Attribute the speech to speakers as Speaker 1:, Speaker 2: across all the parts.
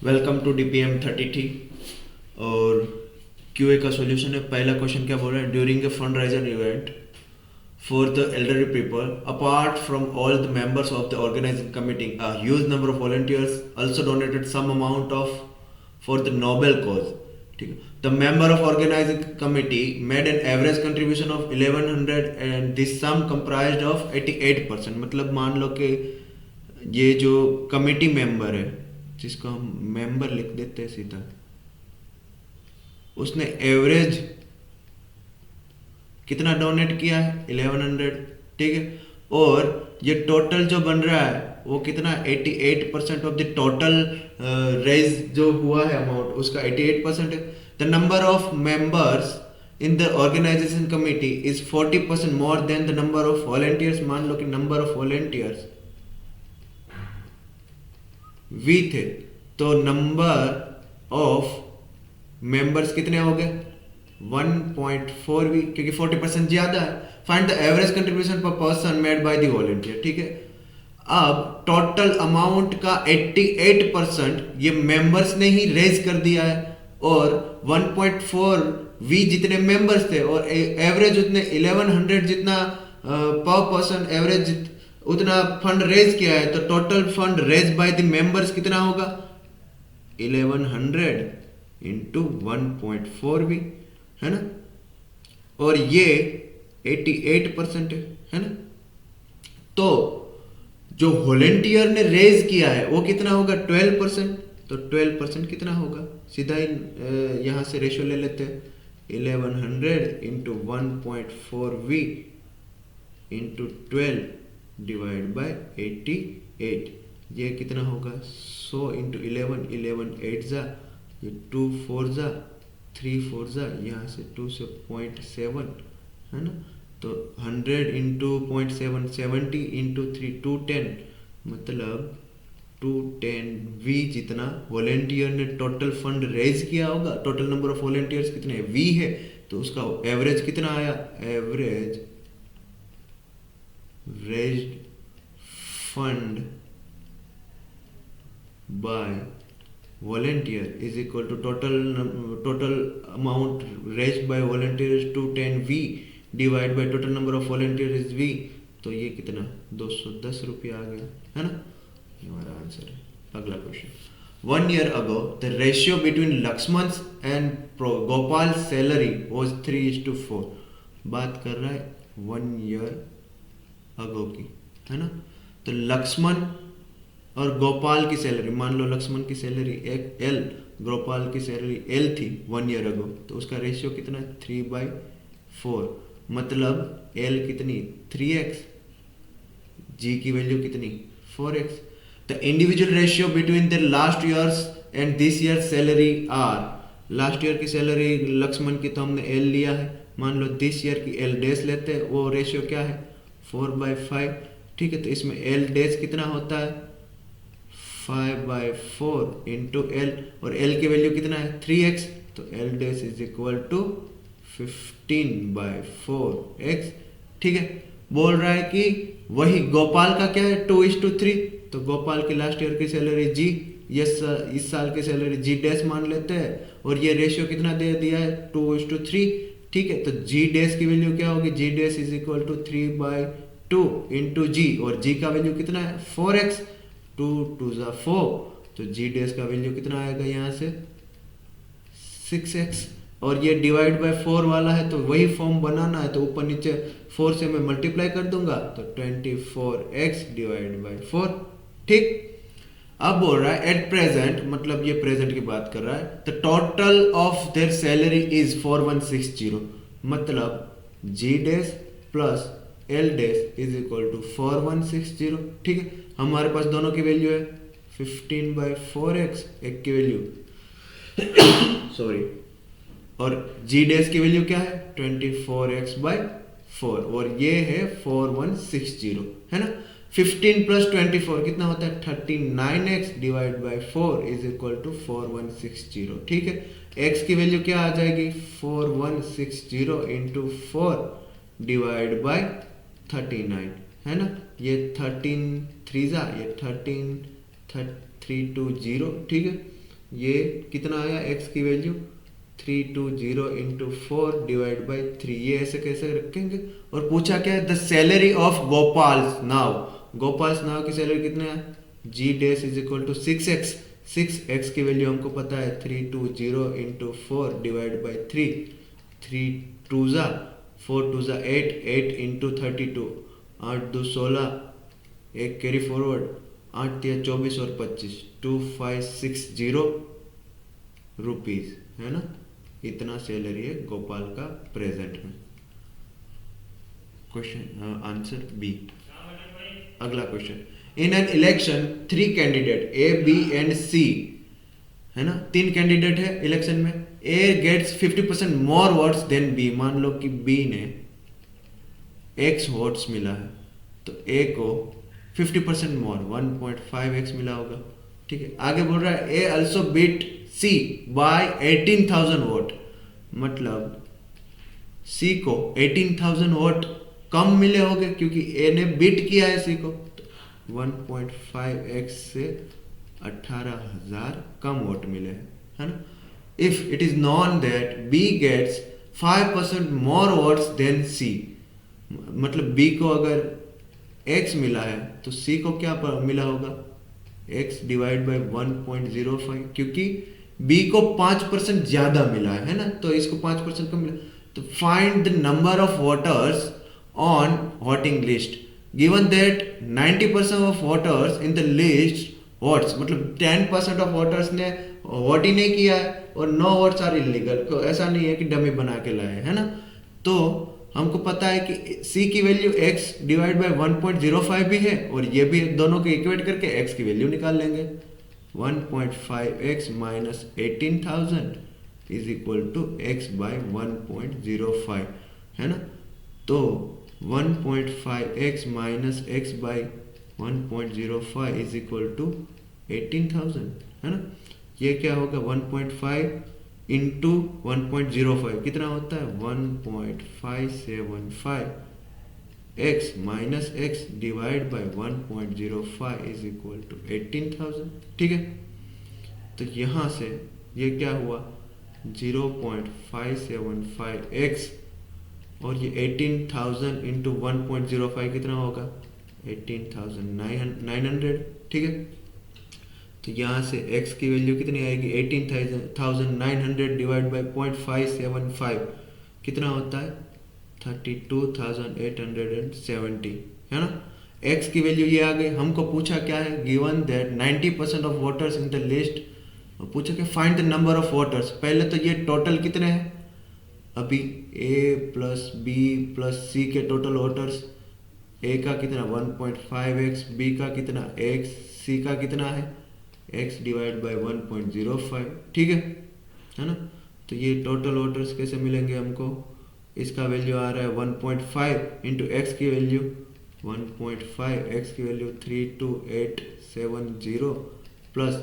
Speaker 1: Welcome to DPM 30T। और QA का solution है। पहला क्वेश्चन क्या बोल रहा है? During a fund riser event for the elderly people, apart from all the members of the organizing committee, a huge number of volunteers also donated some amount of for the noble cause। ठीक है। The member of organizing committee made an average contribution of 1100 and this sum comprised of 88%। मतलब मान लो कि ये जो committee member है, जिसको हम मेंबर लिख देते हैं सीधा, उसने एवरेज कितना डोनेट किया है? 1100। ठीक है। और ये टोटल जो बन रहा है वो कितना? 88% ऑफ द टोटल रेज जो हुआ है अमाउंट, उसका 88% है। The number of members in the organisation committee is 40% more than the number of volunteers. मान लो कि नंबर ऑफ वॉलेंटियर्स वी थे, तो नंबर ऑफ मेंबर्स कितने हो गए? 1.4 वी, क्योंकि 40% ज्यादा है। फाइंड द एवरेज कंट्रीब्यूशन पर person made by the volunteer. ठीक है। अब टोटल अमाउंट का 88% ये मेंबर्स ने ही रेज कर दिया है, और 1.4 वी जितने मेंबर्स थे, और एवरेज उतने 1100 जितना पर पर्सन एवरेज उतना फंड रेज किया है। तो total fund raise by the members कितना होगा? 1100 इंटू 1.4 भी, है ना। और ये 88% है ना। तो जो वॉलेंटियर ने रेज किया है वो कितना होगा? 12%। तो 12% कितना होगा? सीधा ही यहां से रेशियो ले लेते हैं। 1100 into 1.4 V into 12 divide by 88। ये कितना होगा? 100 इंटू 11, 11 8 जा, ये 2 4 जा, 3 4 जा, यहाँ से 2 से 0.7, है ना। तो 100 इंटू 0.7 70 इंटू 3 210, मतलब 210 वी जितना वॉलेंटियर ने टोटल फंड रेज किया होगा। टोटल नंबर ऑफ वॉलेंटियर्स कितने? वी है, तो उसका एवरेज कितना आया? Average raised fund by volunteer is equal to total amount raised by volunteer is 210v divided by total number of volunteer is v। तो ये कितना? 210 रुपया आ गया, है ना। ये हमारा आंसर है। अगला question. 1 year ago the ratio between Lakshman's and Gopal's salary was 3:4। बात कर रहा है 1 year ago की, है ना। तो लक्ष्मण और गोपाल की सैलरी, मान लो लक्ष्मण की सैलरी एल, गोपाल की सैलरी एल थी 1 year ago, तो उसका रेशियो कितना? 3/4। मतलब एल कितनी? 3x, जी की वैल्यू कितनी? 4x। The individual ratio between the last years and this year salary are. Last year की सैलरी लक्ष्मण की तो हमने एल लिया है, मान लो दिस ईयर की एल डैश लेते हैं, वो रेशियो क्या है? 4/5। ठीक है। तो इसमें एल डैश कितना होता है? 5/4 इंटू एल, और एल की वैल्यू कितना है? 3x। तो L dash is equal to 15/4x। ठीक है। बोल रहा है कि वही गोपाल का क्या है? 2:3। तो गोपाल की लास्ट ईयर की सैलरी जी, इस साल की सैलरी जी डैश मान लेते हैं, और ये रेशियो कितना दे दिया है? 2:3। ठीक है। तो जी डैश की वैल्यू क्या होगी? G dash is equal to 3/2 into G, और जी का वैल्यू कितना है? 4x। 2 2 4, तो जी डैश का वैल्यू कितना आएगा यहाँ से? 6x। और ये डिवाइड बाय 4 वाला है, तो वही फॉर्म बनाना है, तो ऊपर नीचे 4 से मैं मल्टीप्लाई कर दूंगा, तो 24x डिवाइड बाय 4। ठीक। अब बोल रहा है एट प्रेजेंट, मतलब ये प्रेजेंट की बात कर रहा है, the total of their salary is 4160। मतलब g dash plus l dash is equal to 4160। ठीक है। हमारे पास दोनों की वैल्यू है 15/4x, एक की वैल्यू सॉरी, और जी डैश की वैल्यू क्या है? 24x/4, और ये है 4160, है ना। 15 प्लस 24 कितना होता है? 39x divide by 4 is equal to 4160। ठीक है। x की वैल्यू क्या आ जाएगी? 4160 इंटू 4 डिवाइड बाई 39, है ना। ये 13 3 जा, ये 13 320। ठीक है। ये कितना आया x की वैल्यू 320 इंटू 4 डिवाइड बाई 3, ये ऐसे कैसे रखेंगे। और पूछा क्या है, the salary of Gopal's now, Gopal's now की सैलरी कितने है, G dash is equal to 6x, 6x की वैल्यू हमको पता है 320 इंटू 4 डिवाइड बाई 3, 3 टू ज़ा 4 टू ज़ा 8, 8 इंटू 32, 8 दो 16, एक कैरी फॉरवर्ड, 8 या 24 और 25, 2560 रुपीज़ है ना, इतना सैलरी है गोपाल का प्रेजेंट में। Question answer B. अगला question, in an election 3 candidate A B and C, है ना, 3 कैंडिडेट है इलेक्शन में, A gets 50% more votes than B, मान लो कि बी ने x वोट्स मिला है तो ए को 50% मोर 1.5x मिला होगा, ठीक है। आगे बोल रहा है ए also beat C bye 18,000 vote, मतलब सी को 18,000 वोट कम मिले होंगे क्योंकि ए ने बीट किया है सी को, तो 1.5x से 18,000 कम वोट मिले हैं, है ना। If it is known that B gets 5% more votes than C, मतलब बी को अगर x मिला है तो c को क्या मिला होगा, x डिवाइड बाई 1.05, क्योंकि b को 5% ज्यादा मिला है ना, तो इसको 5% कम मिला। तो find the number of voters on voting list given that 90% of voters in the list votes, मतलब 10% ऑफ वोटर्स ने वोट ही नहीं किया है और 9 वोट्स आर इलीगल, तो ऐसा नहीं है कि डमी बना के लाए, है ना। तो हमको पता है कि c की वैल्यू x डिवाइड बाय 1.05 भी है और ये भी, दोनों को इक्वेट करके x की वैल्यू निकाल लेंगे, 1.5x minus 18,000 is equal to x by 1.05, है ना। तो 1.5x minus x by 1.05 is equal to 18,000, है ना। ये क्या होगा, 1.5 इंटू 1.05 कितना होता है, 1.575 x minus x divide by 1.05 is equal to 18,000, ठीक है। तो यहाँ से ये क्या हुआ, 0.575x और ये 18,000 इंटू 1.05 कितना होगा, 18,900, ठीक है। तो यहाँ से x की वैल्यू कितनी आएगी, 18,900 डिवाइड बाई 0.575 कितना होता है, 32,870, है ना। x की वैल्यू ये आ गई। हमको पूछा क्या है, given that 90% of voters in the list, पूछा कि find the number of voters. पहले तो ये टोटल कितने हैं, अभी a plus b plus c के टोटल वोटर्स, a का कितना 1.5x, b का कितना x, c का कितना है x डिवाइड बाई 1.05, ठीक है ना। तो ये टोटल वोटर्स कैसे मिलेंगे हमको, इसका वैल्यू आ रहा है 1.5 इंटू एक्स की वैल्यू 1.5, एक्स की value 32870 plus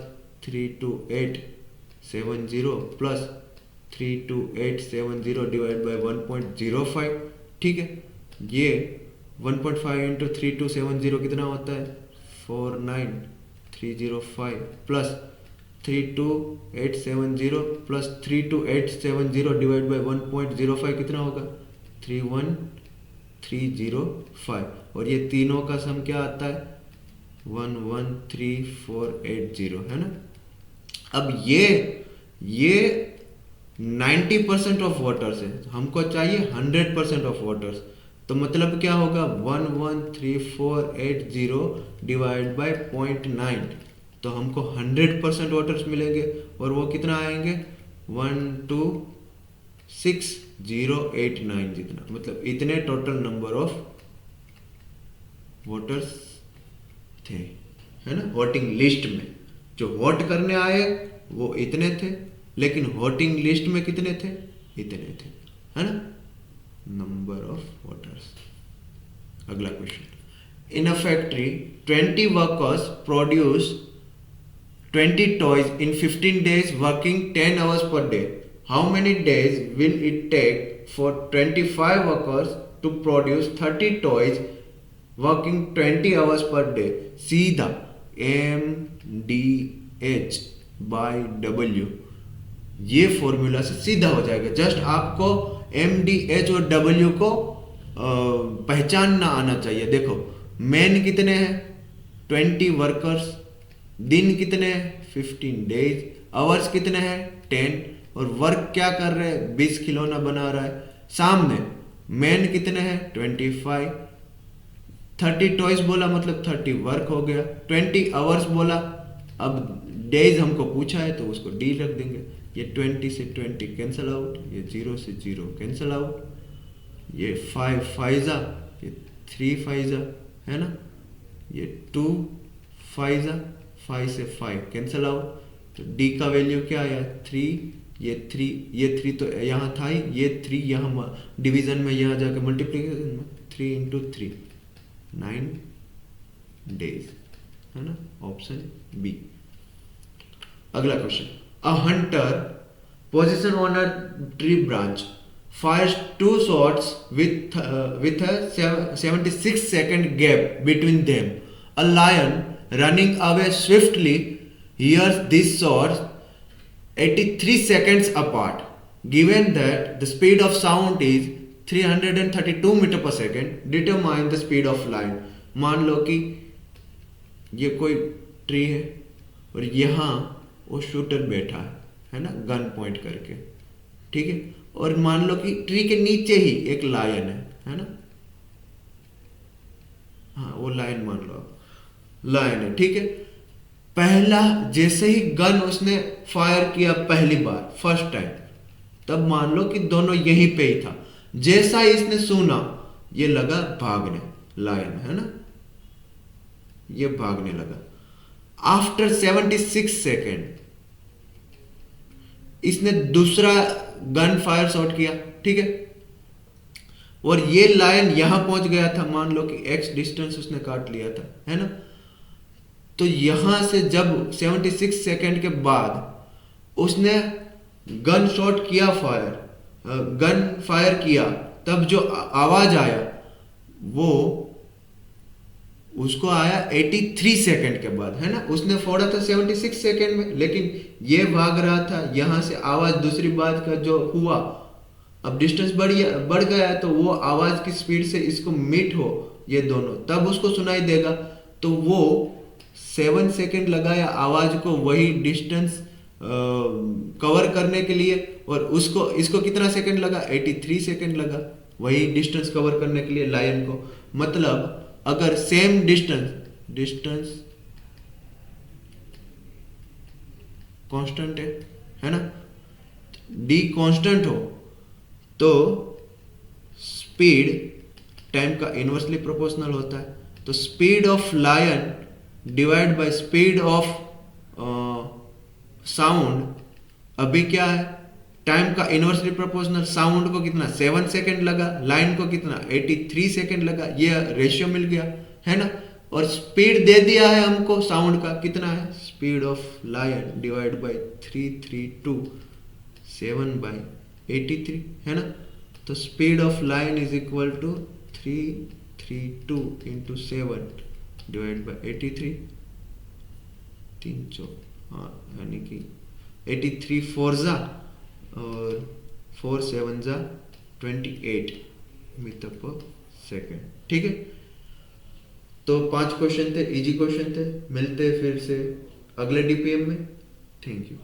Speaker 1: 32870 plus 32870 divide by 1.05, ठीक है। ये 1.5 इंटू 3270 कितना होता है, 49305 प्लस 32870 प्लस 32870 डिवाइड बाई 1.05 कितना होगा, 31305, और ये तीनों का सम क्या आता है, 113480, है ना। अब ये 90% ऑफ वोटर्स है, हमको चाहिए 100% ऑफ वोटर्स, तो मतलब क्या होगा 113480 डिवाइड बाई 0.9, तो हमको 100% वोटर्स मिलेंगे और वो कितना आएंगे 126089 जितना, मतलब इतने टोटल नंबर ऑफ वोटर्स थे, है ना। वोटिंग लिस्ट में जो वोट करने आए वो इतने थे, लेकिन वोटिंग लिस्ट में कितने थे, इतने थे, है ना, नंबर ऑफ वोटर्स। अगला question, in a factory 20 workers produce 20 toys in 15 days working 10 hours per day. How many days will it take for 25 workers to produce 30 toys working 20 hours per day? See the MDH by W, ये formula से सीधा हो जाएगा। Just आपको M D H और W को पहचानना आना चाहिए। देखो मैन कितने हैं 20 वर्कर्स, दिन कितने हैं 15 डेज, आवर्स कितने हैं 10, और वर्क क्या कर रहे हैं 20 खिलौना बना रहा है। सामने मैन कितने हैं 25, 30 टॉयज बोला मतलब 30 वर्क हो गया, 20 आवर्स बोला, अब डेज हमको पूछा है तो उसको डी रख देंगे। ये 20 से 20 कैंसिल आउट, ये 0 से 0 कैंसिल आउट, ये 5 फाइजा, ये 3 फाइजा है ना, ये 2 फाइजा, 5 से 5 कैंसिल आउट, तो डी का वैल्यू क्या आया 3, ये 3 तो यहाँ था ही, ये 3 यहाँ डिवीजन में, यहाँ जाके मल्टीप्लीकेशन में 3 इंटू 3 9 डेज है ना, ऑप्शन बी। अगला question, a Hunter position on a tree branch fires 2 shots with a 76 second gap between them. A lion running away swiftly hears these shots 83 seconds apart. Given that the speed of sound is 332 meter per second, determine the speed of lion. मान लो कि ये कोई tree है और यहाँ वो shooter बैठा है ना, गन पॉइंट करके, ठीक है, और मान लो कि ट्री के नीचे ही एक लायन है ना, हाँ वो लायन मान लो लायन है, ठीक है। पहला जैसे ही गन उसने फायर किया पहली बार फर्स्ट टाइम, तब मान लो कि दोनों यहीं पे ही था, जैसा ही इसने सुना ये लगा भागने, लायन है ना, ये भागने लगा। आफ्टर 76 सेकेंड इसने दूसरा गन फायर शॉट किया, ठीक है, और ये लायन यहां पहुंच गया था, मान लो कि x डिस्टेंस उसने काट लिया था है ना, तो यहां से जब 76 सेकेंड के बाद उसने गन शॉट किया, गन फायर किया, तब जो आवाज आया वो उसको आया 83 सेकेंड के बाद है ना। उसने फोड़ा था 76 सेकेंड में, लेकिन ये भाग रहा था, यहां से आवाज दूसरी बात का जो हुआ, अब डिस्टेंस बढ़ गया है, तो वो आवाज की स्पीड से इसको मीट हो ये दोनों, तब उसको सुनाई देगा। तो वो 7 सेकेंड लगाया आवाज को वही डिस्टेंस कवर करने के लिए, और इसको कितना सेकेंड लगा 83 सेकेंड लगा वही डिस्टेंस कवर करने के लिए लायन को। मतलब अगर सेम डिस्टेंस कांस्टेंट है ना, डी कांस्टेंट हो तो स्पीड टाइम का इनवर्सली प्रोपोर्शनल होता है। तो speed of lion divide by speed of sound, अभी क्या है टाइम का इनवर्सली प्रोपोर्शनल, साउंड को कितना 7 सेकेंड लगा, लाइन को कितना 83 सेकेंड लगा, ये रेशियो मिल गया है ना। और स्पीड दे दिया है हमको साउंड का, कितना है speed of lion divide by 332 7/83 है ना। तो speed of lion is equal to 332 into 7 divide by 83, 3 हाँ यानी कि 83 4 जा और 4 7 जा 28 मीटर पर सेकेंड, ठीक है। तो 5 क्वेश्चन थे, इजी क्वेश्चन थे। मिलते हैं फिर से अगले डीपीएम में। Thank you.